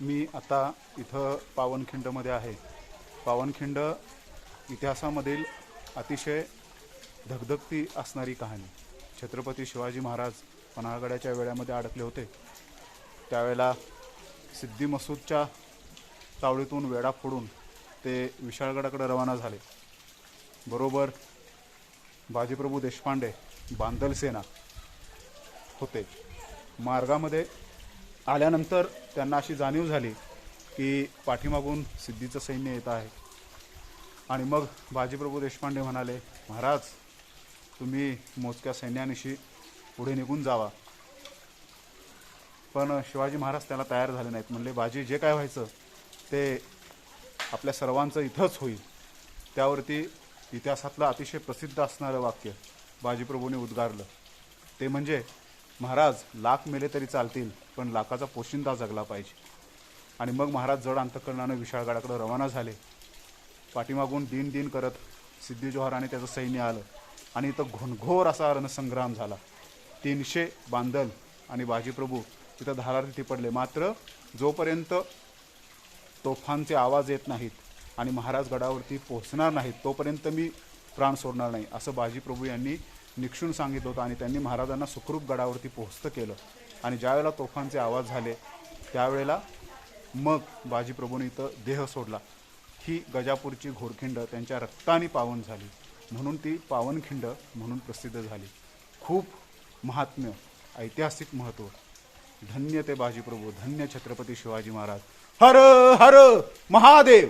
मी आता इथं पावनखिंडमध्ये आहे. पावनखिंड इतिहासामधील अतिशय धगधगती असणारी कहाणी. छत्रपती शिवाजी महाराज पन्हाळगडाच्या वेळामध्ये अडकले होते. त्यावेळेला सिद्दी मसूदच्या चावडीतून वेढा फोडून ते विशाळगडाकडे रवाना झाले. बरोबर बाजीप्रभू देशपांडे बांदल सेना होते. मार्गामध्ये आल्यानंतर त्यांना अशी जाणीव झाली की पाठीमागून सिद्धीचं सैन्य येत आहे. आणि मग बाजीप्रभू देशपांडे म्हणाले, महाराज तुम्ही मोजक्या सैन्यानिशी पुढे निघून जावा. पण शिवाजी महाराज त्याला तयार झाले नाहीत. म्हणले, बाजी जे काय व्हायचं ते आपल्या सर्वांचं इथंच होईल. त्यावरती इतिहासातलं अतिशय प्रसिद्ध असणारं वाक्य बाजीप्रभूने उद्गारलं. ते म्हणजे, महाराज लाख मेले तरी चालतील पण लाखाचा पोशिंदा जगला पाहिजे. आणि मग महाराज जड अंतकरणानं विशाळगडाकडे रवाना झाले. पाठीमागून दिन दिन करत सिद्धी जोहर आणि त्याचं सैन्य आलं आणि इथं घोणघोर असा रणसंग्राम झाला. 300 बांदल आणि बाजीप्रभू तिथं धारातीर्थी पडले. मात्र जोपर्यंत तोफांचे आवाज येत नाहीत आणि महाराज गडावरती पोहोचणार नाहीत तोपर्यंत मी प्राण सोडणार नाही, असं बाजीप्रभू यांनी निक्षून सांगितलं होतं. आणि त्यांनी महाराजांना सुखरूप गडावरती पोहोचतं केलं. आणि ज्यावेळेला तोफांचे आवाज झाले त्यावेळेला मग बाजीप्रभूने इथं देह सोडला. ही गजापूरची घोरखिंड त्यांच्या रक्ताने पावन झाली म्हणून ती पावनखिंड म्हणून प्रसिद्ध झाली. खूप महात्म्य, ऐतिहासिक महत्त्व. धन्य ते बाजीप्रभू, धन्य छत्रपती शिवाजी महाराज. हर हर महादेव.